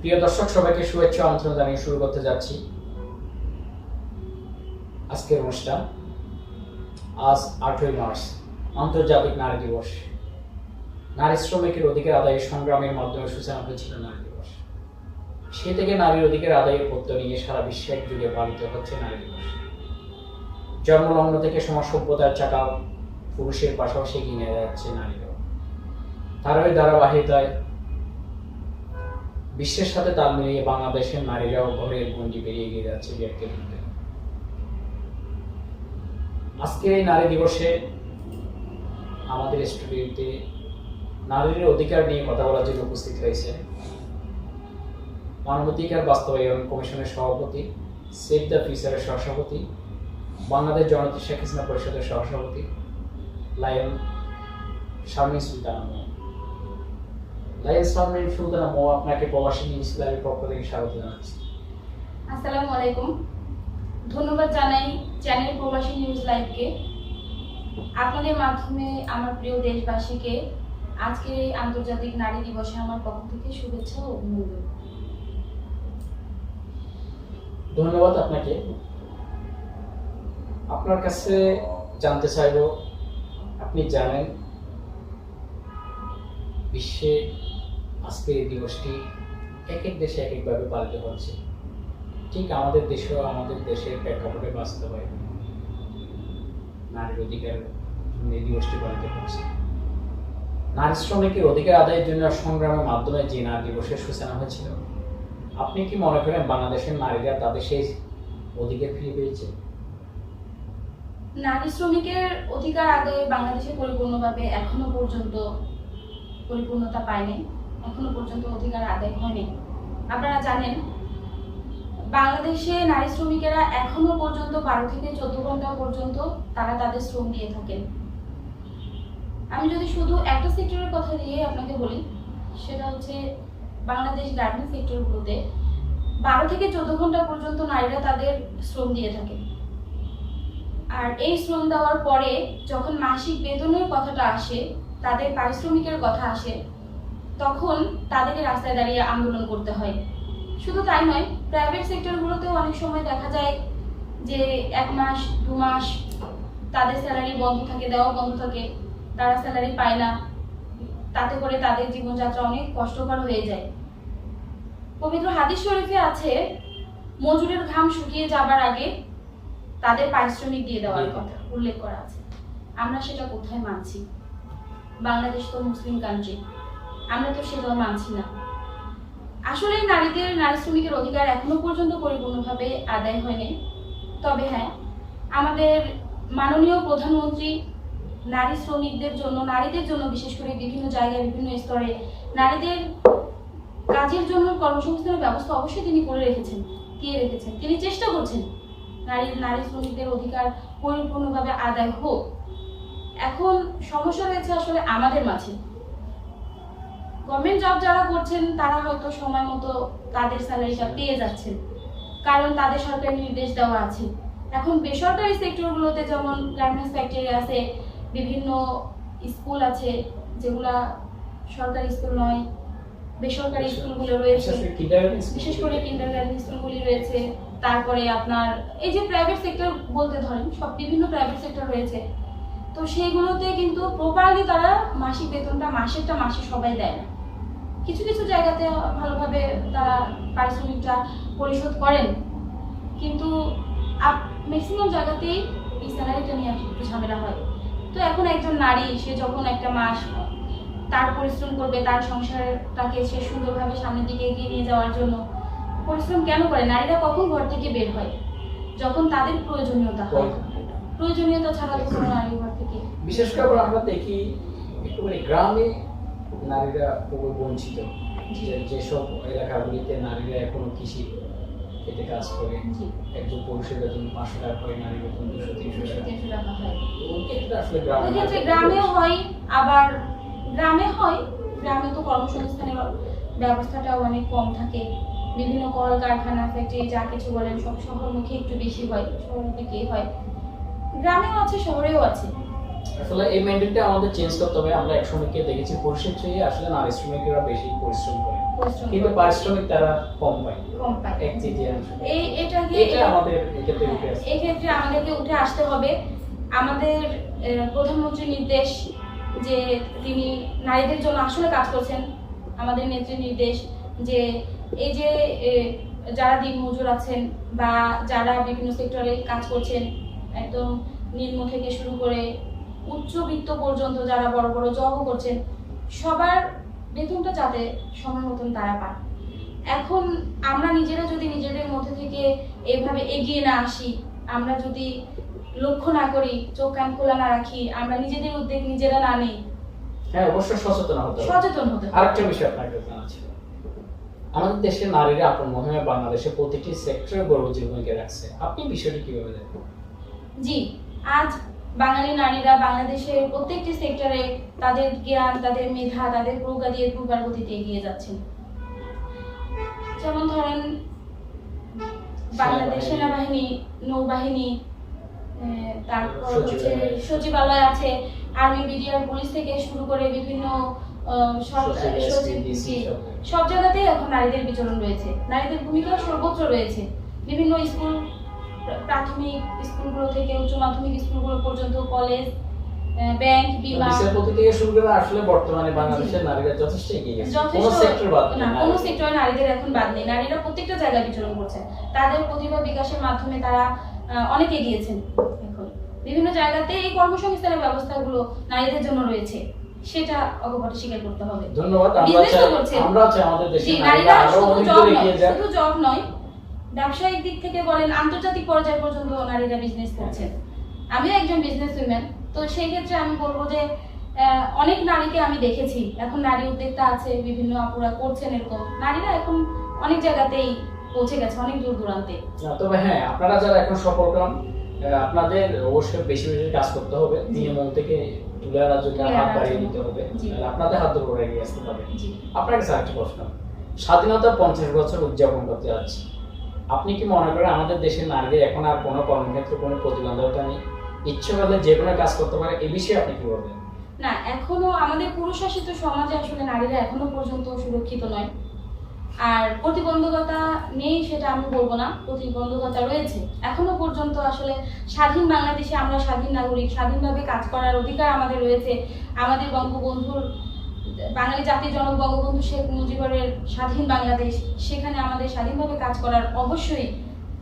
প্রিয় দর্শক, সবাইকে শুভেচ্ছা আমন্ত্রণ জানিয়ে শুরু করতে যাচ্ছি আজকের অনুষ্ঠান। আজ 8ই মার্চ, আন্তর্জাতিক নারী দিবস। নারী শ্রমিকের অধিকার আদায়ের সংগ্রামের মাধ্যমে সূচনা হয়েছিল নারী দিবস। সে থেকে নারীর অধিকার আদায়ের পথ নিয়ে সারা বিশ্বে জুড়ে পালিত হচ্ছে নারী দিবস। জন্মলগ্ন থেকে সমাজ সভ্যতার চাকা পুরুষের পাশাপাশি এগিয়ে নিয়ে যাচ্ছে নারীরাও। তারই ধারাবাহিকতায় বিশ্বের সাথে তাল মিলিয়ে বাংলাদেশের নারীরাও ঘরের গণ্ডি পেরিয়ে গিয়ে যাচ্ছে ব্যক্তির মধ্যে। আজকে এই নারী দিবসে আমাদের স্টুডিওতে নারীর অধিকার নিয়ে কথা বলার জন্য উপস্থিত হয়েছে মানবাধিকার বাস্তবায়ন কমিশনের সভাপতি, সেভ দ্য ফিউচারের সহসভাপতি, বাংলাদেশ জনতা শেখ হাসিনা পরিষদের সহসভাপতি লায়ন শারমিন সুলতানা মো। লায়ন শারমিন সুলতানা মো, আপনাকে প্রবাসী নিউজ লাইভের পক্ষ থেকে স্বাগত জানাচ্ছি। আসসালামু আলাইকুম। ধন্যবাদ জানাই চ্যানেল প্রবাসী নিউজ লাইভকে। আপনাদের মাধ্যমে আমার প্রিয় দেশবাসীকে আজকের এই আন্তর্জাতিক নারী দিবসে আমার পক্ষ থেকে শুভেচ্ছা ও অভিনন্দন। ধন্যবাদ আপনাকে। আপনার কাছে জানতে চাইব, আপনি জানেন বিশ্বে আজকের এই দিবসটি এক এক দেশে এক একভাবে পালিত হচ্ছে। ঠিক আমাদের দেশেও আমাদের দেশের প্রেক্ষাপটে বাস্তবায়ন নারীর অধিকার এই দিবসটি পালিত হচ্ছে। নারী শ্রমিকের অধিকার আদায়ের জন্য সংগ্রামের মাধ্যমে যে নারী দিবসের সূচনা হয়েছিল, আপনি কি মনে করেন বাংলাদেশের নারীরা তাদের সেই অধিকার ফিরে পেয়েছে? নারী শ্রমিকের অধিকার আদায়ে বাংলাদেশে পরিপূর্ণভাবে এখনো পর্যন্ত পরিপূর্ণতা পায়নি, এখনো পর্যন্ত অধিকার আদায় হয়নি। আপনারা জানেন বাংলাদেশে নারী শ্রমিকেরা এখনো পর্যন্ত 12 থেকে 14 ঘন্টা পর্যন্ত তারা তাদের শ্রম দিয়ে থাকেন। আমি যদি শুধু একটা সেক্টরের কথা দিয়ে আপনাকে বলি, সেটা হচ্ছে বাংলাদেশ গার্মেন্টস সেক্টরগুলোতে 12 থেকে 14 ঘন্টা পর্যন্ত নারীরা তাদের শ্রম দিয়ে থাকেন। আর এই শ্রম দেওয়ার পরে যখন মাসিক বেতনের কথাটা আসে, তাদের পারিশ্রমিকের কথা আসে, তখন তাদেরকে রাস্তায় দাঁড়িয়ে আন্দোলন করতে হয়। শুধু তাই নয়, প্রাইভেট সেক্টরগুলোতেও অনেক সময় দেখা যায় যে 1 মাস 2 মাস তাদের স্যালারি বন্ধ থাকে, দেওয়া বন্ধ থাকে, তারা স্যালারি পায় না। তাতে করে তাদের জীবনযাত্রা অনেক কষ্টকর হয়ে যায়। পবিত্র হাদিস শরীফে আছে, মজুরের ঘাম শুকিয়ে যাবার আগে তাদের পারিশ্রমিক দিয়ে দেওয়ার কথা উল্লেখ করা আছে। আমরা সেটা কোথায় মানছি? বাংলাদেশ তো মুসলিম কান্ট্রি, আমরা তো সেটা মানছি না। আসলে নারী শ্রমিকের অধিকার এখনো পর্যন্ত পরিপূর্ণভাবে আদায় হয়নি। তবে হ্যাঁ, আমাদের মাননীয় প্রধানমন্ত্রী নারী শ্রমিকদের জন্য, নারীদের জন্য বিশেষ করে বিভিন্ন জায়গায় বিভিন্ন স্তরে নারীদের কাজের জন্য কর্মসংস্থানের ব্যবস্থা অবশ্যই তিনি করে রেখেছেন, দিয়ে রেখেছেন। তিনি চেষ্টা করছেন নারী শ্রমিকদের অধিকার পরিপূর্ণভাবে আদায় হোক। এখন সমস্যা রয়েছে আসলে আমাদের মাঝে। গভর্নমেন্ট জব যারা করছেন তারা হয়তো সময় মতো তাদের স্যালারিটা পেয়ে যাচ্ছেন, কারণ তাদের সরকারি নির্দেশ দেওয়া আছে। এখন বেসরকারি সেক্টরগুলোতে যেমন গার্মেন্টস ফ্যাক্টরি আছে, বিভিন্ন স্কুল আছে যেগুলা সরকারি স্কুল নয়, বেসরকারি স্কুলগুলো রয়েছে, বিশেষ করে কিন্ডারগার্টেন স্কুলগুলি রয়েছে। তারপরে আপনার এই যে প্রাইভেট সেক্টর বলতে ধরেন, সব বিভিন্ন প্রাইভেট সেক্টর রয়েছে। তো সেইগুলোতে কিন্তু প্রপারলি তারা মাসিক বেতনটা মাসে সবাই দেয় না। কিছু কিছু জায়গাতে ভালোভাবে তারা পারিশ্রমিকটা পরিশোধ করেন, কিন্তু ম্যাক্সিমাম জায়গাতেই এই স্যালারিটা নিয়ে একটু ঝামেলা হয়। তো এখন একজন নারী, সে যখন একটা মাস তার পরিশ্রম করবে, তার সংসারটাকে সে সুন্দরভাবে সামনের দিকে এগিয়ে নিয়ে যাওয়ার জন্য পরিশ্রম কেন করে? নারীরা কখন ঘর থেকে বের হয়? যখন তাদের প্রয়োজনীয়তা হয়। প্রয়োজনীয়তা ছাড়া তো কোনো নারী ঘর থেকে। বিশেষ করে আমরা দেখি একটুখানি গ্রামে নারীরা খুবই বঞ্চিত। যেসব এলাকাগুলিতে নারীরা এখনো কৃষি খেতে কাজ করে, একজন পুরুষের বেতন 500 টাকা হয়, নারী বেতন 200-300 টাকা হয়। আসলে গ্রামেও হয়, আবার গ্রামে তো কর্মসংস্থানের ব্যবস্থাটাও অনেক কম থাকে। বিভিন্ন কলকারখানা, ফ্যাক্টরি, যা কিছু বলেন সব শহরমুখী একটু বেশি হয়, শহরের দিকে হয়। গ্রামেও আছে, শহরেও আছে। আসলে এই মেন্টালিটি আমাদের চেঞ্জ করতে হবে। আমরা এক সময় কে দেখেছি পুরুষের চেয়ে আসলে নারী শ্রমিকরা বেশি পরিশ্রম করে, কিন্তু পারিশ্রমিক তারা কম পায়, কম পায়। এক তৃতীয়াংশ। এটা আমাদের এক্ষেত্রে উঠে আসে। এই ক্ষেত্রে আমাদেরকে উঠে আসতে হবে। আমাদের প্রধানমন্ত্রীর নির্দেশ যে তিনি নারীদের জন্য আসলে কাজ করছেন, আমাদের নেত্রীর নির্দেশ যে এই যে যারা দিনমজুর আছেন বা যারা বিভিন্ন সেক্টরে কাজ করছেন, একদম নিম্ন থেকে শুরু করে উচ্চবিত্ত পর্যন্ত যারা বড় বড় জবও করছেন, সবার বেতনটা যাতে সময় মতন তারা পায়। এখন আমরা নিজেরা যদি নিজেদের মধ্যে থেকে এভাবে এগিয়ে না আসি, আমরা যদি লক্ষ্য না করি, চোখ কান খোলা না রাখি, আমরা নিজেদের উদ্যোগ নিজেরা না নেই, হ্যাঁ অবশ্যই সচেতন হতে হবে। সচেতন হতে হবে। আরেকটা বিষয় আপনাকে জানা ছিল, আমাদের দেশের নারীরা আপন মহিমা বাংলাদেশে প্রতিটি সেক্টরে গর্বজী ভূমিকা রাখছে। আপনি বিষয়টি কিভাবে দেখেন? জি, আজ বাঙালি নারীরা বাংলাদেশের প্রত্যেকটি সেক্টরে তাদের জ্ঞান, তাদের মেধা, তাদের প্রজ্ঞা দিয়ে পূর্বার গতিতে এগিয়ে যাচ্ছেন। যেমন ধরেন বাংলাদেশ সেনাবাহিনী, নৌবাহিনী, তারপর হচ্ছে সচিবালয় আছে, আর্মি, বিডিআর, পুলিশ থেকে শুরু করে বিভিন্ন সব জায়গাতেই এখন নারীদের বিচরণ রয়েছে। নারীদের ভূমিকা সর্বত্র রয়েছে। বিভিন্ন স্কুল, প্রাথমিক স্কুলগুলো থেকে উচ্চ মাধ্যমিক স্কুলগুলো পর্যন্ত, কলেজ, ব্যাংক, বিমা, বিচারপতি থেকে শুরু করে আসলে বর্তমানে বাংলাদেশের নারীরা যথেষ্ট এগিয়ে গেছে। কোনো সেক্টর বাদ নেই, কোনো সেক্টরে নারীদের এখন বাদ নেই। নারীরা প্রত্যেকটা জায়গায় বিচরণ করছে। তাদের প্রতিভা বিকাশের মাধ্যমে তারা অনেক এগিয়েছেন। এখন বিভিন্ন জায়গাতে এই কর্মসংস্থানের ব্যবস্থাগুলো নারীদের জন্য রয়েছে, সেটা অকপটে স্বীকার করতে হবে। ধন্যবাদ। আমরা চাই আমাদের দেশে নারীরা শুধু জব নয়, ব্যবসায়িক দিক থেকে বলেন, আন্তর্জাতিক পর্যায় পর্যন্ত নারীরা বিজনেস করছেন। আমিও একজন বিজনেস উইমেন, তো সেই ক্ষেত্রে আমি বলবো যে অনেক নারীকে আমি দেখেছি, এখন নারী উদ্যোক্তা আছে, বিভিন্ন আপুরা করছেন এরকম। নারীরা এখন অনেক জায়গাতেই পৌঁছে গেছে, অনেক দূর দূরান্তে। তবে হ্যাঁ, আপনারা যারা এখন সফল কাম, আপনাদের অবশ্যই বেশি বেশি কাজ করতে হবে, নিজের মন থেকে তুলে আনার জন্য হাত বাড়িয়ে দিতে হবে, আপনাদের হাত ধরে এগিয়ে আসতে হবে। আপনার কাছে একটা প্রশ্ন, স্বাধীনতার 50 বছর উদযাপন করতে যাচ্ছি, আপনি কি মনে করেন আমাদের দেশের নারীদের এখন আর কোনো কর্মক্ষেত্রে কোনো প্রতিবন্ধকতা নেই, ইচ্ছে করলে যে কোনো কাজ করতে পারে, এই বিষয়ে আপনি কি বলবেন? না, এখনো আমাদের পুরুষশাসিত সমাজে আসলে নারীরা এখনো পর্যন্ত সুরক্ষিত নয়। আর প্রতিবন্ধকতা নেই সেটা আমি বলবো না, প্রতিবন্ধকতা রয়েছে এখনো পর্যন্ত। আসলে স্বাধীন বাংলাদেশে আমরা স্বাধীন নাগরিক, স্বাধীনভাবে কাজ করার অধিকার আমাদের রয়েছে। আমাদের বঙ্গবন্ধুর, বাঙালি জাতির জনক বঙ্গবন্ধু শেখ মুজিবের স্বাধীন বাংলাদেশ, সেখানে আমাদের স্বাধীনভাবে কাজ করার অবশ্যই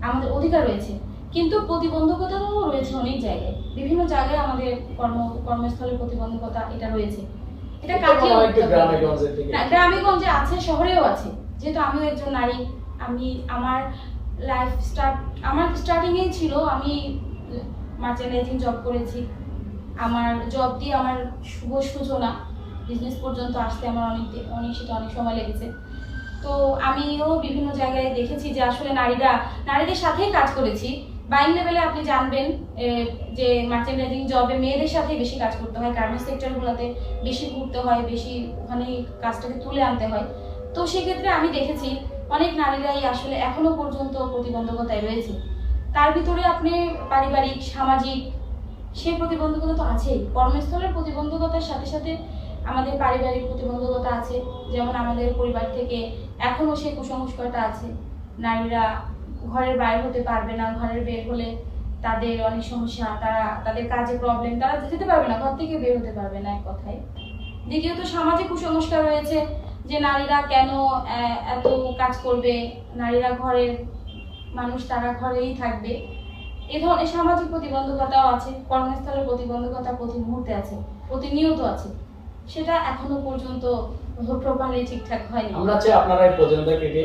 আমাদের অধিকার রয়েছে। কিন্তু প্রতিবন্ধকতাও রয়েছে অনেক জায়গায়, বিভিন্ন জায়গায় আমাদের কর্মস্থলে প্রতিবন্ধকতা এটা রয়েছে। এটা গ্রামে গঞ্জে আছে, শহরেও আছে। যেহেতু আমিও একজন নারী, আমার স্টার্টিংয়েই ছিল, আমি মার্চেন্ডাইজিং জব করেছি। আমার জব দিয়ে আমার শুভ সূচনা, বিজনেস পর্যন্ত আসতে আমার অনেক সময় লেগেছে। তো আমিও বিভিন্ন জায়গায় দেখেছি যে আসলে নারীদের সাথেই কাজ করেছি। বাইং লেভেলে আপনি জানবেন যে মার্চেন্ডাইজিং জবে মেয়েদের সাথে বেশি কাজ করতে হয়, গার্মেন্টস সেক্টরগুলোতে বেশি ঘুরতে হয়, বেশি ওখানে কাজটাকে তুলে আনতে হয়। তো সেক্ষেত্রে আমি দেখেছি অনেক নারীরাই আসলে এখনো পর্যন্ত প্রতিবন্ধকতায় রয়েছে। তার ভিতরে আপনি পারিবারিক, সামাজিক সেই প্রতিবন্ধকতা তো আছেই। কর্মস্থলের প্রতিবন্ধকতার সাথে সাথে আমাদের পারিবারিক প্রতিবন্ধকতা আছে। যেমন আমাদের পরিবার থেকে এখনো সেই কুসংস্কারটা আছে, নারীরা ঘরের বাইরে হতে পারবে না, ঘরের বের হলে তাদের অনেক সমস্যা, তাদের কাজে প্রবলেম, তারা যেতে পারবে না, ঘর থেকে বের হতে পারবে না, এক কথায়। দ্বিতীয়ত সামাজিক কুসংস্কার রয়েছে যে নারীরা কেন এত কাজ করবে, নারীরা ঘরের মানুষ, তারা ঘরেই থাকবে। এই ধরনের সামাজিক প্রতিবন্ধকতাও আছে। কর্মস্থলের প্রতিবন্ধকতা প্রতি মুহূর্তে আছে, প্রতিনিয়ত আছে, সেটা এখনো পর্যন্ত প্রপারলি ঠিকঠাক হয়নি। আমরা চাই আপনারা এই প্রতিবন্ধকতা কেটে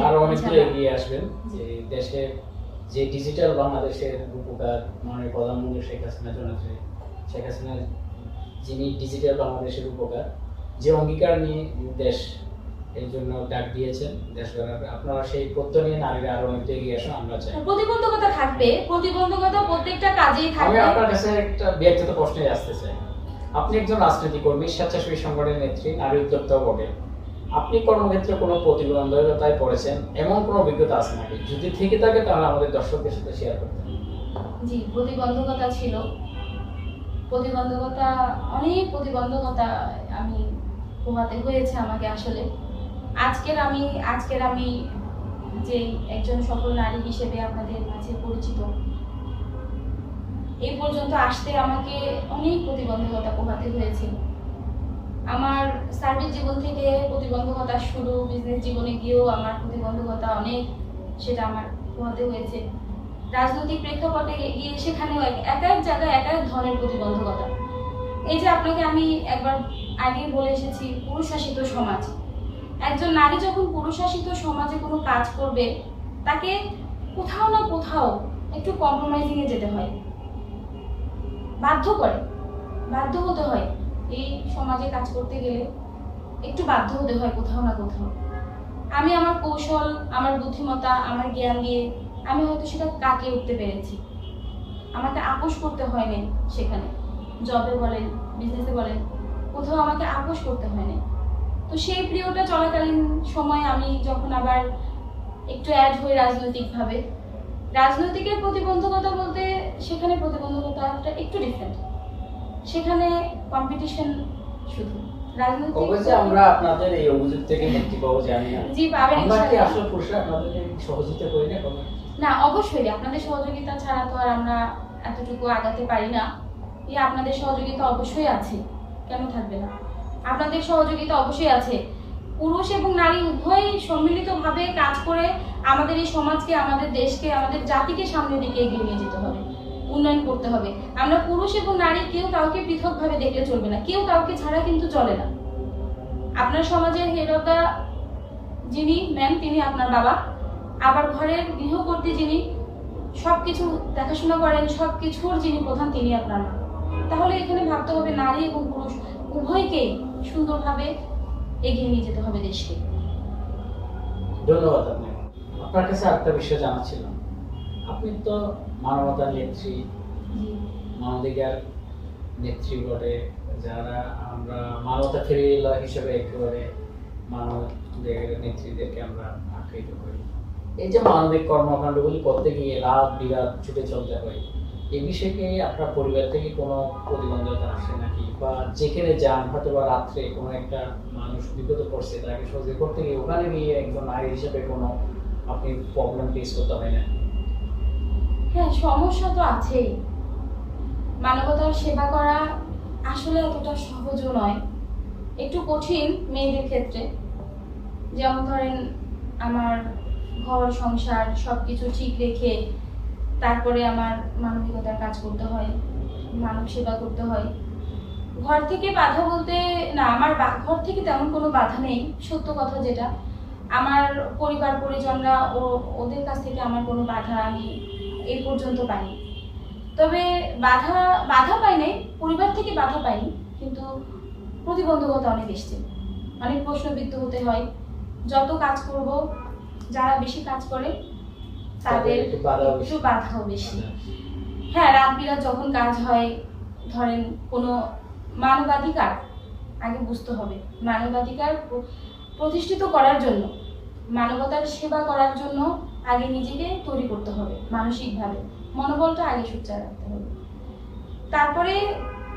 আরো অনেক দূর এগিয়ে আসবেন। যে দেশে যে ডিজিটাল বাংলাদেশের রূপকার মাননীয় প্রধানমন্ত্রী শেখ হাসিনা যিনি ডিজিটাল বাংলাদেশের উপকার, যে অঙ্গীকার নিয়ে দেশ এই জন্য ডাক দিয়েছেন দেশ গড়ার, আপনারা সেই প্রত্যয় নিয়ে নারীরা আরো অনেক এগিয়ে আসেন। আমরা চাই প্রতিবন্ধকতা থাকবে, প্রতিবন্ধকতা প্রত্যেকটা কাজেই থাকবে। আমি আপনার কাছে একটা ব্যক্তিগত প্রশ্নে আসতে চাই, আপনি একজন রাজনৈতিক কর্মী, স্বেচ্ছাসেবী সংগঠনের নেত্রী, নারী উদ্যোক্তাও বটে। আপনি কর্মক্ষেত্রে কোনো প্রতিবন্ধকতায় পড়েছেন, এমন কোনো অভিজ্ঞতা আছে নাকি? যদি থেকে থাকে তাহলে আমাদের দর্শকদের সাথে শেয়ার করতেন। জি, প্রতিবন্ধকতা ছিল। প্রতিবন্ধকতা, অনেক প্রতিবন্ধকতা আমি পোহাতে হয়েছে আমাকে আসলে। আজকের আমি যে একজন সফল নারী হিসেবে আপনাদের মাঝে পরিচিত, এই পর্যন্ত আসতে আমাকে অনেক প্রতিবন্ধকতা পোহাতে হয়েছে। আমার সার্ভিস জীবন থেকে প্রতিবন্ধকতা শুরু, বিজনেস জীবনে গিয়েও আমার প্রতিবন্ধকতা অনেক, সেটা আমার পোহাতে হয়েছে। রাজনৈতিক প্রেক্ষাপটে গিয়ে সেখানেও এক এক জায়গায় এক এক ধরনের প্রতিবন্ধকতা। এই যে আপনাকে আমি একবার আগে বলে এসেছি, পুরুষ শাসিত সমাজ। একজন নারী যখন পুরুষ শাসিত সমাজে কোনো কাজ করবে, তাকে কোথাও না কোথাও একটু কম্প্রোমাইজিং এ যেতে হয়, বাধ্য হতে হয়। এই সমাজে কাজ করতে গেলে একটু বাধ্য হতে হয় কোথাও না কোথাও। আমি আমার কৌশল, আমার বুদ্ধিমত্তা, আমার জ্ঞান দিয়ে আমি হয়তো সেটা কাটিয়ে উঠতে পেরেছি। আমাকে আপোষ করতে হয়নি সেখানে, জবে বলেন, বিজনেসে বলেন, কোথাও আমাকে আপোষ করতে হয়নি। তো সেই পিরিয়ডটা চলাকালীন সময় আমি যখন আবার একটু অ্যাড হই রাজনৈতিকভাবে, রাজনৈতিকের প্রতিবন্ধকতা বলতে সেখানে প্রতিবন্ধকতাটা একটু ডিফারেন্ট। সেখানে কম্পিটিশন শুধু রাজনৈতিক। অবশ্যই আমরা আপনাদের এই অভিযোগ থেকে মুক্তি পাবো জানি না। জি পাবেন আমরা কি ইনশাআল্লাহ। আসলে পুরুষরা আপনাদেরকে সহযোগিতা করি না কোনো? না, অবশ্যই আপনাদের সহযোগিতা ছাড়া তো আর আমরা এতটুকু আগাতে পারি না। এই আপনাদের সহযোগিতা অবশ্যই আছে, কেন থাকবে না? আপনাদের সহযোগিতা অবশ্যই আছে। পুরুষ এবং নারী উভয়ই সম্মিলিতভাবে কাজ করে আমাদের এই সমাজকে, আমাদের দেশকে, আমাদের জাতিকে সামনের দিকে এগিয়ে নিয়ে যেতে হবে, উন্নয়ন করতে হবে। আমরা পুরুষ এবং নারী কেউ কাউকে পৃথকভাবে দেখলে চলবে না, কেউ কাউকে ছাড়া কিন্তু চলে না। আপনার সমাজের হেড অফ দা যিনি ম্যান, তিনি আপনার বাবা। আবার ঘরের গৃহকর্ত্রী যিনি সবকিছু দেখাশোনা করেন, সবকিছুর যিনি প্রধান, তিনি আপনার মা। তাহলে এখানে ভাবতে হবে নারী এবং পুরুষ উভয়কেই সুন্দরভাবে এগিয়ে নিয়ে যেতে হবে দেশকে। ধন্যবাদ আপনাকে। আপনার কাছে একটা বিষয় জানা ছিল, আপনি তো মানবতার নেত্রী, মানবাধিকার নেত্রী বলে, যারা আমরা মানবতা ফেরিওয়ালা হিসেবে একেবারে মানবদের নেত্রীদেরকে আমরা আখ্যায়িত করি। এই যে মানবিক কর্মকাণ্ডগুলি করতে গিয়ে রাত বিরাত ছুটে চলতে হয়, এই বিষয়কে আপনার পরিবার থেকে কোনো প্রতিবন্ধকতা আসে নাকি? বা যেখানে যান হয়তো বা রাত্রে কোনো একটা মানুষ বিপদে পড়ছে, তাকে সহযোগিতা করতে গিয়ে ওখানে গিয়ে একজন নারী হিসেবে কোনো আপনি প্রবলেম ফেস করতে হয় না? হ্যাঁ, সমস্যা তো আছেই। মানবতার সেবা করা আসলে এতটা সহজও নয়, একটু কঠিন মেয়েদের ক্ষেত্রে। যেমন ধরেন, আমার ঘর সংসার সবকিছু ঠিক রেখে তারপরে আমার মানবিকতার কাজ করতে হয়, মানব সেবা করতে হয়। ঘর থেকে বাধা বলতে না, আমার ঘর থেকে তেমন কোনো বাধা নেই, সত্য কথা যেটা। আমার পরিবার পরিজনরা ওদের কাছ থেকে আমার কোনো বাধা আমি এই পর্যন্ত পাইনি। তবে বাধা পাই নাই, পরিবার থেকে বাধা পাইনি, কিন্তু প্রতিবন্ধকতা অনেক এসছে, অনেক প্রশ্নবিদ্ধ হতে হয়। যত কাজ করব, যারা বেশি কাজ করে তাদের একটু বাধাও বেশি। হ্যাঁ, রাত বিরাত যখন কাজ হয়, ধরেন কোনো মানবাধিকার আগে বুঝতে হবে, মানবাধিকার প্রতিষ্ঠিত করার জন্য, মানবতার সেবা করার জন্য আগে নিজেকে তৈরি করতে হবে মানসিকভাবে, মনোবলটা আগে সোচ্চার রাখতে হবে। তারপরে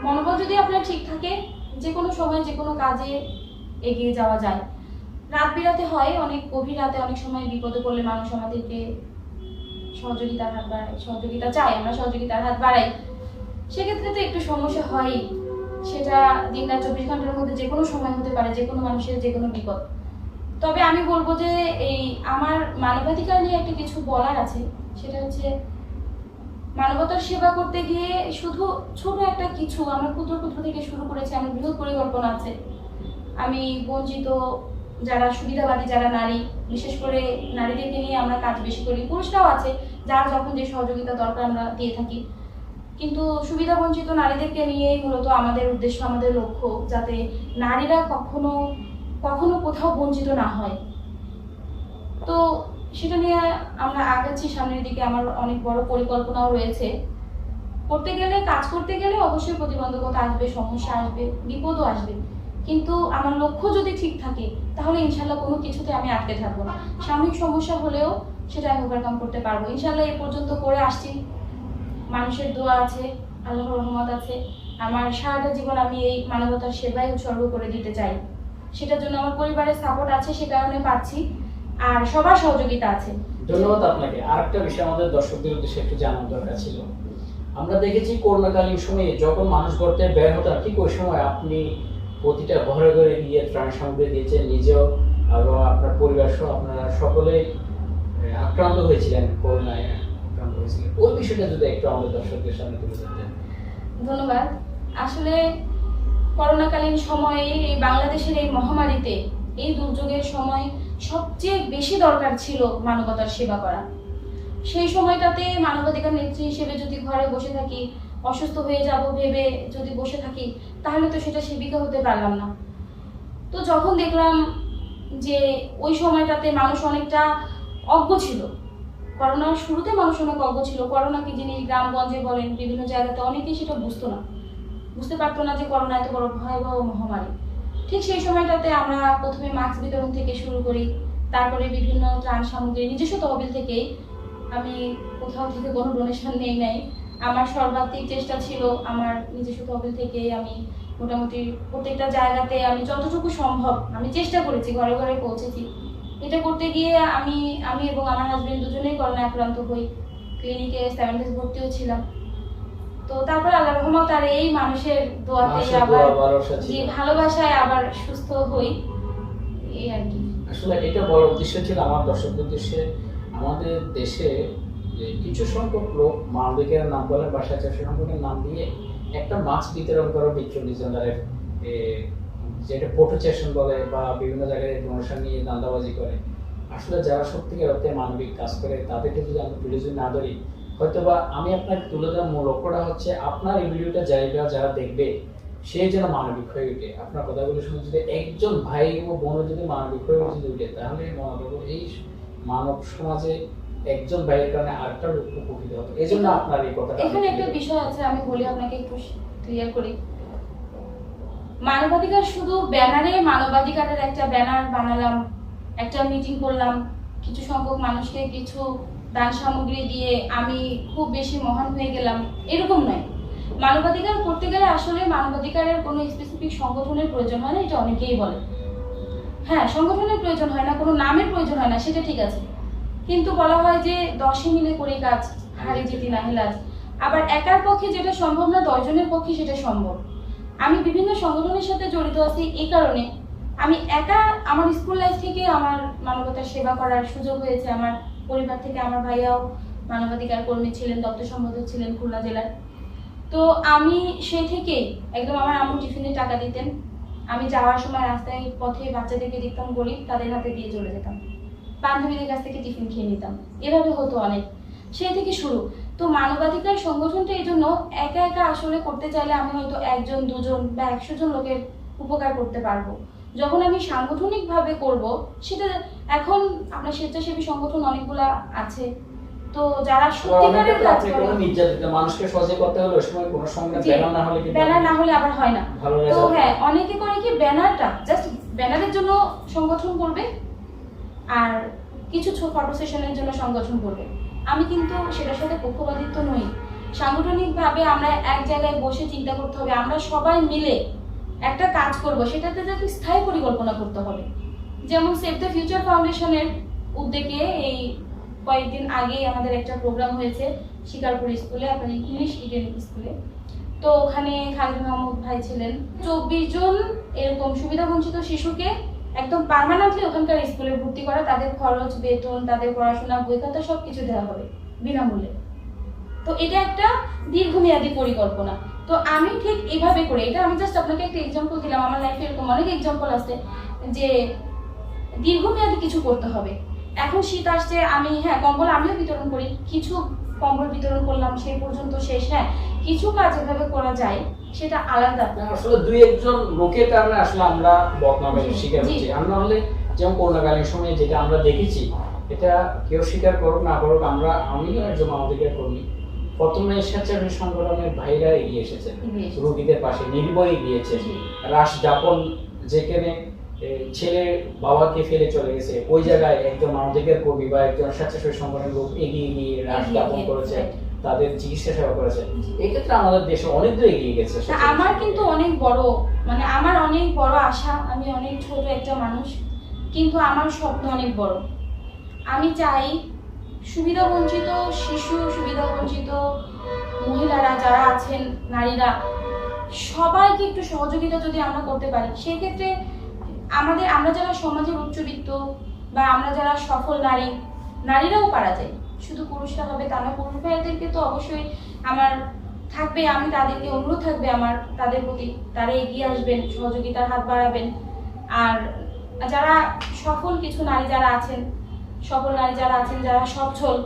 মনোবল যদি আপনার ঠিক থাকে, যে কোনো সময় যে কোনো কাজে এগিয়ে যাওয়া যায়। রাত বিরাতে হয়, অনেক গভীর রাতে অনেক সময় বিপদে পড়লে মানুষ আমাদেরকে সহযোগিতার হাত বাড়ায়, সহযোগিতা চাই, আমরা সহযোগিতার হাত বাড়াই। সেক্ষেত্রে তো একটু সমস্যা হয়, সেটা দিন রাত 24 ঘন্টার মধ্যে যে কোনো সময় হতে পারে, যে কোনো মানুষের যে কোনো বিপদ। তবে আমি বলবো যে এই আমার মানবাধিকার নিয়ে একটা কিছু বলার আছে, সেটা হচ্ছে মানবতার সেবা করতে গিয়ে শুধু ছোট একটা কিছু, আমরা ক্ষুদ্র ক্ষুদ্র থেকে শুরু করেছি, আমার বৃহৎ পরিকল্পনা আছে। আমি বঞ্চিত যারা সুবিধাবাদী যারা নারী, বিশেষ করে নারীদেরকে নিয়ে আমরা কাজ বেশি করি, পুরুষরাও আছে যারা যখন যে সহযোগিতা দরকার আমরা দিয়ে থাকি, কিন্তু সুবিধা বঞ্চিত নারীদেরকে নিয়েই মূলত আমাদের উদ্দেশ্য, আমাদের লক্ষ্য, যাতে নারীরা কখনো কখনো কোথাও বঞ্চিত না হয়। তো সেটা নিয়ে আমরা আগাচ্ছি সামনের দিকে, আমার অনেক বড় পরিকল্পনাও রয়েছে। করতে গেলে, কাজ করতে গেলে অবশ্যই প্রতিবন্ধকতা আসবে, সমস্যা আসবে, বিপদও আসবে, কিন্তু আমার লক্ষ্য যদি ঠিক থাকে তাহলে ইনশাল্লাহ কোনো কিছুতে আমি আটকে থাকবো না। সাময়িক সমস্যা হলেও সেটা আমি ওভারকাম করতে পারবো ইনশাল্লাহ। এ পর্যন্ত করে আসছি, মানুষের দোয়া আছে, আল্লাহর রহমত আছে, আমার সারাটা জীবন আমি এই মানবতার সেবায় উৎসর্গ করে দিতে চাই। সেটার জন্য আমার পরিবারের সাপোর্ট আছে, সে কারণে পাচ্ছি, আর সবার সহযোগিতা আছে। ধন্যবাদ আপনাকে। আরেকটা বিষয় আমাদের দর্শকদের উদ্দেশ্যে একটু জানার দরকার ছিল। আমরা দেখেছি করোনাকালীন সময়ে যখন মানুষ ঘর থেকে বের হতেন, ঠিক ওই সময় আপনি প্রতিটা ঘরে ঘরে গিয়ে ত্রাণ সামগ্রী দিয়েছেন, নিজেও এবং আপনার পরিবার সহ আপনারা সকলেই আক্রান্ত হয়েছিলেন, করোনায় আক্রান্ত হয়েছিলেন। ওই বিষয়টা যদি একটু আমাদের দর্শকদের সামনে তুলে ধরতেন। ধন্যবাদ। আসলে করোনাকালীন সময়ে এই বাংলাদেশের এই মহামারীতে, এই দুর্যোগের সময় সবচেয়ে বেশি দরকার ছিল মানবতার সেবা করা। সেই সময়টাতে মানবাধিকার নেত্রী হিসেবে যদি ঘরে বসে থাকি, অসুস্থ হয়ে যাব ভেবে যদি বসে থাকি, তাহলে তো সেটা সেবিকা হতে পারলাম না। তো যখন দেখলাম যে ওই সময়টাতে মানুষ অনেকটা অজ্ঞ ছিল, করোনার শুরুতে মানুষ অনেক অজ্ঞ ছিল, করোনা কি জিনিস গ্রামগঞ্জে বলেন বিভিন্ন জায়গাতে অনেকেই সেটা বুঝতে পারতো না যে করোনা এত বড় ভয়াবহ মহামারী। ঠিক সেই সময়টাতে আমরা প্রথমে মাস্ক বিতরণ থেকে শুরু করি, তারপরে বিভিন্ন ত্রাণ সামগ্রী নিজস্ব তহবিল থেকেই, আমি কোথাও থেকে কোনো ডোনেশন নেই নাই। আমার সর্বাত্মিক চেষ্টা ছিল আমার নিজস্ব তহবিল থেকে আমি মোটামুটি প্রত্যেকটা জায়গাতে আমি যতটুকু সম্ভব আমি চেষ্টা করেছি, ঘরে ঘরে পৌঁছেছি। এটা করতে গিয়ে আমি এবং আমার হাজবেন্ড দুজনেই করোনা আক্রান্ত হই, ক্লিনিকে 7 days ভর্তিও ছিলাম। তো তারপর আল্লাহর রহমত আর এই মানুষের দোয়াতে আবার যে ভালোবাসায় আবার সুস্থ হই, এই আর কি। আসলে এটা বড় উদ্দেশ্য ছিল আমার দর্শকদের উদ্দেশ্যে, আমাদের দেশে যে কিছু সংখ্যক লোক মানবিকের নাম বলে বা স্বেচ্ছাসেবকের নাম দিয়ে একটা মাস্ক বিতরণ করে 42 জনের, যেটা ফটো সেশন বলে বা বিভিন্ন জায়গায় ডোনেশন নিয়ে দান্দাবাজি করে। আসলে যারা সত্যিকার অর্থে মানবিক কাজ করে তাদেরকে যদি আমরা তুলে না ধরি, হয়তোবা আমি আপনাকে তুলে দেওয়ার মূল লক্ষ্যটা হচ্ছে আপনার এই ভিডিওটা যারা দেখবে সে যেন মানবিক হয়ে ওঠে। আপনার কথাগুলো শুনে যদি একজন ভাই ও বোন যদি মানবিক হয়ে ওঠে, তাহলে মনে করবো এই মানব সমাজে একজন ভাইয়ের কারণে আরেকটা লোক উপকৃত হবে। এই জন্য আপনার এই কথাটা। এখানে একটা বিষয় আছে, আমি বলি আপনাকে একটু ক্লিয়ার করি। মানবাধিকার শুধু ব্যানারে মানবাধিকারের একটা ব্যানার বানালাম, একটা মিটিং করলাম, কিছু সংখ্যক মানুষকে কিছু দান সামগ্রী দিয়ে আমি খুব বেশি মহান হয়ে গেলাম, এরকম নয়। মানবাধিকার করতে গেলে আসলে মানবাধিকারের কোনো স্পেসিফিক সংগঠনের প্রয়োজন হয় না, এটা অনেকেই বলে। হ্যাঁ, সংগঠনের প্রয়োজন হয় না, কোনো নামের প্রয়োজন হয় না, সেটা ঠিক আছে। কিন্তু বলা হয় যে 10 মিলে করি কাজ, হারে জিতি না হেলাজ। আবার একার পক্ষে যেটা সম্ভব না 10 জনের পক্ষে সেটা সম্ভব। আমি বিভিন্ন সংগঠনের সাথে জড়িত আছি, এই কারণে আমি একা আমার স্কুল লাইফ থেকে আমার মানবতার সেবা করার সুযোগ হয়েছে। আমার পরিবার থেকে আমার ভাইয়াও মানবাধিকার কর্মী ছিলেন, দপ্তর সম্পাদক ছিলেন খুলনা জেলার। তো আমি সেই থেকেই একদম, আমার আম্মু টিফিনে টাকা দিতেন, আমি যাওয়ার সময় রাস্তায় পথে বাচ্চাদেরকে দেখতাম গরিব, তাদের হাতে দিয়ে চলে যেতাম, বান্ধবীদের কাছ থেকে টিফিন খেয়ে নিতাম, এভাবে হতো অনেক, সেই থেকে শুরু। তো মানবাধিকার সংগঠনটা এই জন্য একা একা আসলে করতে চাইলে আমি হয়তো 1 জন 2 জন বা 100 জন লোকের উপকার করতে পারবো। যখন আমি সাংগঠনিকভাবে করব, সেটা এখন আপনার স্বেচ্ছাসেবী সংগঠন অনেকগুলা আছে, তো যারা সত্যিকারের কাজ করে, মানুষকে সচেতন করতে হলে ওই সময় কোনো সংখ্যা ব্যানার না হলে আবার হয় না। তো হ্যাঁ, অনেকে করে কি ব্যানারটা জাস্ট ব্যানারের জন্য সংগঠন করবে আর কিছু ফটো সেশনের জন্য সংগঠন করবে। আমি কিন্তু সেটার সাথে পক্ষপাতিত্ব নই। সাংগঠনিকভাবে আমরা এক জায়গায় বসে চিন্তা করতে হবে, আমরা সবাই মিলে একটা কাজ করব, সেটাতে যাতে স্থায়ী পরিকল্পনা করতে হবে। যেমন সেভ দ্য ফিউচার ফাউন্ডেশনের উদ্যোগে এই কয়েকদিন আগেই আমাদের একটা প্রোগ্রাম হয়েছে শিকারপুর স্কুলে, আপনার ইংলিশ ইডেন স্কুলে। তো ওখানে খালিদ মাহমুদ ভাই ছিলেন, 24 জন এরকম সুবিধাবঞ্চিত শিশুকে একদম পার্মানেন্টলি ওখানকার স্কুলে ভর্তি করা, তাদের খরচ, বেতন, তাদের পড়াশোনা, বই খাতা সবকিছু দেওয়া হবে বিনামূল্যে। তো এটা একটা দীর্ঘমেয়াদী পরিকল্পনা। তো আমি ঠিক এইভাবে করে, এটা আমি জাস্ট আপনাকে একটা এক্সাম্পল দিলাম, আমার লাইফে এরকম অনেক এক্সাম্পল আছে যে দীর্ঘমেয়াদী কিছু করতে হবে। এখন শীত আসছে, আমি কম্বল আমিও বিতরণ করি, কিছু কম্বল বিতরণ করলাম, সেই পর্যন্ত শেষ। হ্যাঁ, কিছু কাজ এভাবে করা যায়, সেটা আলাদা। আসলে 2-1 জন লোকের কারণে আসলে আমরা বদনামের শিকার হচ্ছি। আমরা হলে যেমন করোনাকালীন সময়ে যেটা আমরা দেখেছি, এটা কেউ স্বীকার করুক না করুক, আমিও একজন মানবাধিকার কর্মী। প্রথমে স্বেচ্ছাসেবী সংগঠনের ভাইরা এগিয়ে এসেছে, রোগীদের পাশে নির্ভয়ে গিয়েছে। রাশ যাপন, যেখানে ছেলে বাবাকে ফেলে চলে গেছে, ওই জায়গায় একজন মানবাধিকার কর্মী বা একজন স্বেচ্ছাসেবী সংগঠনের লোক এগিয়ে গিয়ে রাশ যাপন করেছে, তাদের চিকিৎসা সেবা করেছেন। এই ক্ষেত্রে আমাদের দেশে অনেক দূর এগিয়ে গেছে। আমার কিন্তু অনেক বড়, মানে আমার অনেক বড় আশা। আমি অনেক ছোট একটা মানুষ, কিন্তু আমার স্বপ্ন অনেক বড়। আমি চাই সুবিধাবঞ্চিত শিশু, সুবিধাবঞ্চিত মহিলারা যারা আছেন, নারীরা, সবাইকে একটু সহযোগিতা যদি আমরা করতে পারি, সেক্ষেত্রে আমরা যারা সমাজের উচ্চবিত্ত বা আমরা যারা সফল নারীরাও পারা যায়। শুধু পুরুষরা হবে তা না, পুরুষ ভাইদেরকে তো অবশ্যই আমার থাকবে, আমি তাদেরকে অনুরোধ থাকবে আমার তাদের প্রতি, তারা এগিয়ে আসবেন, সহযোগিতার হাত বাড়াবেন। আর যারা সফল কিছু নারী যারা আছেন, যারা সচ্ছল,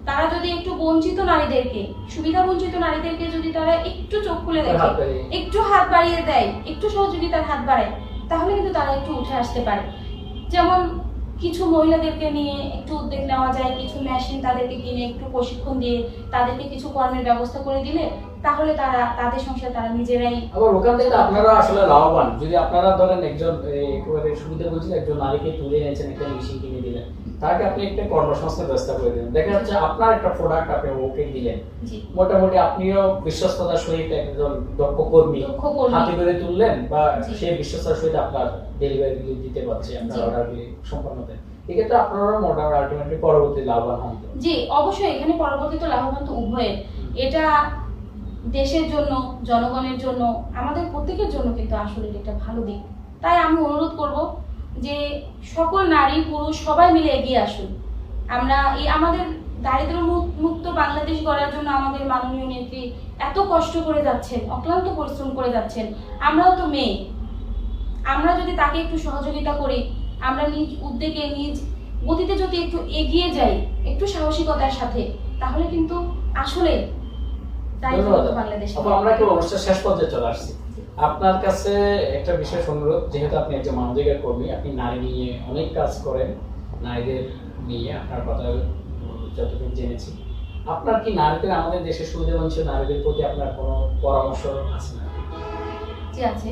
তারা যদি একটু বঞ্চিত নারীদেরকে, সুবিধা বঞ্চিত নারীদেরকে যদি তারা একটু চোখ খুলে দেখে, একটু হাত বাড়িয়ে দেয়, একটু সহযোগিতার হাত বাড়ায়, তাহলে কিন্তু তারা একটু উঠে আসতে পারে। যেমন কিছু মহিলাদেরকে নিয়ে একটু উদ্যোগ নেওয়া যায়, কিছু মেশিন তাদেরকে কিনে একটু প্রশিক্ষণ দিয়ে তাদেরকে কিছু কর্মের ব্যবস্থা করে দিলে, তাহলে তাদের সংসার তারা নিজেরাই। আবার ওখান থেকে আপনারা আসলে লাভবান। যদি আপনারা ধরেন একজন একেবারে সুবিধা বলছেন, একজন নারীকে তুলে এনেছেন, একটা মেশিন কিনে দিলেন, তাকে আপনি একটা কর্মসংস্থান ব্যবস্থা করে দিলেন, দেখা যাচ্ছে আপনার একটা প্রোডাক্ট আপনি ওকে দিলেন, মোটামুটি আপনিও বিশ্বস্ততার সহিত একজন দক্ষ কর্মী হাতে করে তুললেন, বা সেই বিশ্বস্ততার সহিত আপনার ডেলিভারি দিতে পারছে, আপনার অর্ডার সম্পন্নতে। এক্ষেত্রে আপনারা মোটামুটি আলটিমেটলি পরবর্তী লাভবান হন। জি অবশ্যই, এখানে পরবর্তীতে লাভবান তো উভয়ের। এটা দেশের জন্য, জনগণের জন্য, আমাদের প্রত্যেকের জন্য কিন্তু আসলে এটা ভালো দিক। তাই আমি অনুরোধ করব যে সকল নারী পুরুষ সবাই মিলে এগিয়ে আসুন। আমরা আমাদের দারিদ্র মুক্ত বাংলাদেশ গড়ার জন্য আমাদের মাননীয় নেত্রী এত কষ্ট করে যাচ্ছেন, অক্লান্ত পরিশ্রম করে যাচ্ছেন। আমরাও তো মেয়ে, আমরা যদি তাকে একটু সহযোগিতা করি, আমরা নিজ উদ্যোগে নিজ গতিতে যদি একটু এগিয়ে যাই, একটু সাহসিকতার সাথে, তাহলে কিন্তু আসলে আমরা একটু অনুষ্ঠান শেষ পর্যায়ে চলে আসছি। আপনার কাছে একটা বিশেষ অনুরোধ, যেহেতু আপনি একজন মানবাধিকার কর্মী, আপনি নারী নিয়ে অনেক কাজ করেন, নারীদের নিয়ে আপনার কথা যতটুকু জেনেছি, আপনার কি নারীদের, আমাদের দেশের সুবিধাবঞ্চিত নারীদের প্রতি আপনার কোনো পরামর্শ আছে না? জি আছে।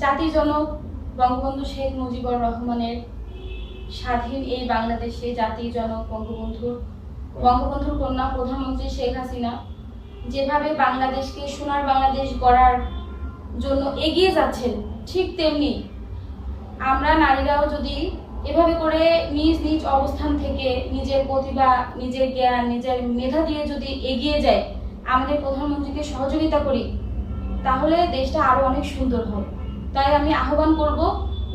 জাতির জনক বঙ্গবন্ধু শেখ মুজিবুর রহমানের স্বাধীন এই বাংলাদেশে জাতির জনক বঙ্গবন্ধুর কন্যা প্রধানমন্ত্রী শেখ হাসিনা যেভাবে বাংলাদেশকে সোনার বাংলাদেশ গড়ার জন্য এগিয়ে যাচ্ছেন, ঠিক তেমনি আমরা নারীরাও যদি এভাবে করে নিজ নিজ অবস্থান থেকে নিজের প্রতিভা, নিজের জ্ঞান, নিজের মেধা দিয়ে যদি এগিয়ে যায়, আমাদের প্রধানমন্ত্রীকে সহযোগিতা করি, তাহলে দেশটা আরো অনেক সুন্দর হবে। তাই আমি আহ্বান করব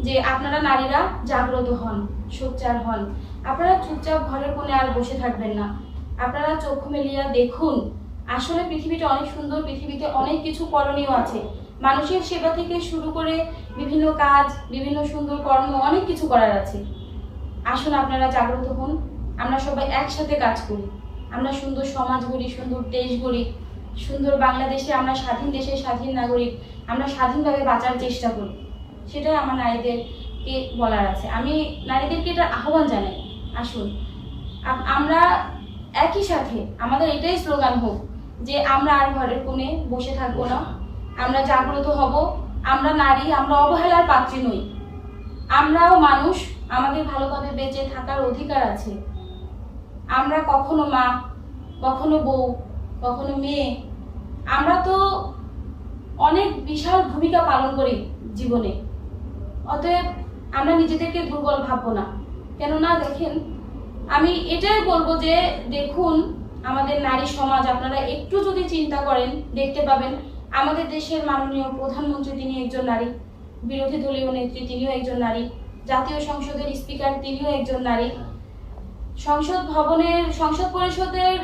যে আপনারা নারীরা জাগ্রত হন, সোচ্চার হন। আপনারা চুপচাপ ঘরের কোণে আর বসে থাকবেন না। আপনারা চোখ মেলিয়া দেখুন, আসলে পৃথিবীটা অনেক সুন্দর, পৃথিবীতে অনেক কিছু করণীয় আছে। মানুষের সেবা থেকে শুরু করে বিভিন্ন কাজ, বিভিন্ন সুন্দর কর্ম, অনেক কিছু করার আছে। আসুন আপনারা জাগ্রত হন, আমরা সবাই একসাথে কাজ করি, আমরা সুন্দর সমাজ গড়ি, সুন্দর দেশ গড়ি, সুন্দর বাংলাদেশে আমরা স্বাধীন দেশের স্বাধীন নাগরিক, আমরা স্বাধীনভাবে বাঁচার চেষ্টা করি। সেটাই আমার নারীদেরকে বলার আছে। আমি নারীদেরকে এটা আহ্বান জানাই, আসুন আমরা একই সাথে, আমাদের এটাই স্লোগান হোক যে আমরা আর ঘরের কোণে বসে থাকবো না, আমরা জাগ্রত হব। আমরা নারী, আমরা অবহেলার পাত্রী নই, আমরাও মানুষ, আমাদের ভালোভাবে বেঁচে থাকার অধিকার আছে। আমরা কখনো মা, কখনো বউ, কখনো মেয়ে, আমরা তো অনেক বিশাল ভূমিকা পালন করি জীবনে। অতএব আমরা নিজেদেরকে দুর্বল ভাববো না। কেননা দেখেন, আমি এটাই বলবো যে দেখুন আমাদের নারী সমাজ, আপনারা একটু যদি চিন্তা করেন দেখতে পাবেন আমাদের দেশের মাননীয় প্রধানমন্ত্রী তিনি একজন নারী, বিরোধী দলীয় নেত্রী তিনিও একজন নারী, জাতীয় সংসদের স্পিকার তিনিও একজন নারী, সংসদ পরিষদের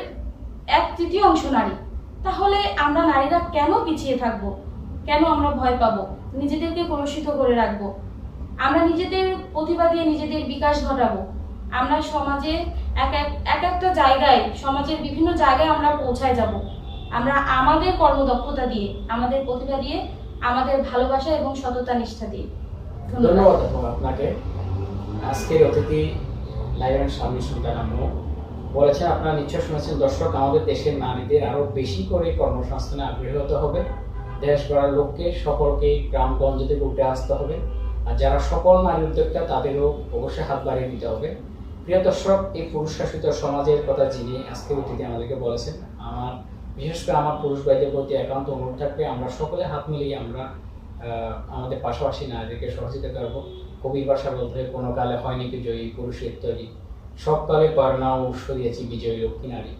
1/3 নারী। তাহলে আমরা নারীরা কেন পিছিয়ে থাকবো? কেন আমরা ভয় পাবো? নিজেদেরকে কলুষিত করে রাখবো? আমরা নিজেদের প্রতিভা দিয়ে নিজেদের বিকাশ ঘটাবো। আমরা সমাজে এক একটা জায়গায়, সমাজের বিভিন্ন জায়গায় আমরা পৌঁছায় যাব। আমরা আমাদের কর্মদক্ষতা দিয়ে, আমাদের প্রতিভা দিয়ে, আমাদের ভালোবাসা এবং সততা নিষ্ঠা দিয়ে। ধন্যবাদ আপনাকে। আজকের অতিথি লাইভের স্বামী সুলতান আম্মু বলেছেন, আপনারা নিশ্চয় শুনেছেন দর্শক, আমাদের দেশের নারীদের আরো বেশি করে কর্মসংস্থানে আগ্রহী হতে হবে। দেশ গড়ার লক্ষ্যে সকলকে গ্রামগঞ্জ থেকে উঠে আসতে হবে। আর যারা সকল নারী উদ্যোক্তা তাদেরও অবশ্যই হাত বাড়িয়ে দিতে হবে। প্রিয় দর্শক, এই পুরুষ শাসিত সমাজের কথা যিনি আজকে অতিথি আমাদেরকে বলেছেন, আমার বিশেষ করে আমার পুরুষ ভাইদের প্রতি একান্ত অনুরোধ থাকবে, আমরা সকলে হাত মিলিয়ে আমরা আমাদের পাশাপাশি নারীদেরকে সহযোগিতা করবো। কবির ভাষা বলতে হয়, কোনো কালে হয়নি কি জয়ী পুরুষের তৈরি, সব কালে করোনা উৎস দিয়েছি বিজয়ী লক্ষ্মী নারী।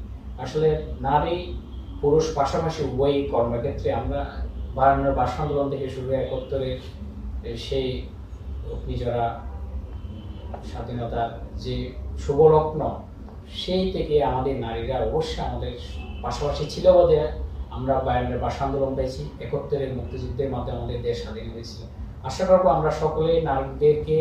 আসলে নারী পুরুষ পাশাপাশি উভয়ই কর্মক্ষেত্রে আমরা 52 ভাষা আন্দোলন থেকে শুরু 71 সেই অগ্নিজরা স্বাধীনতার যে শুভলগ্ন, সেই থেকে আমাদের নারীরা অবশ্যই আমাদের পাশাপাশি ছিল বলে আমরা 52 ভাষা আন্দোলন পেয়েছি, 71 মুক্তিযুদ্ধের মাধ্যমে আমাদের দেশ স্বাধীন হয়েছিল। আশা করবো আমরা সকলে নারীদেরকে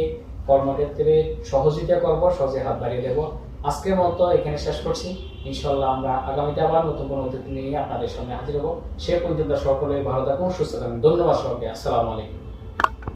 কর্মক্ষেত্রে সহযোগিতা করবো, সহজে হাত বাড়িয়ে দেবো। আজকের মতো এখানে শেষ করছি। ইনশাল্লাহ আমরা আগামীতে আবার নতুন কোনো অতিথি নিয়ে আপনাদের সামনে হাজির হবো। সে পর্যন্ত সকলে ভালো থাকুন, সুস্থ থাকুন। ধন্যবাদ সবাইকে। আসসালামু আলাইকুম।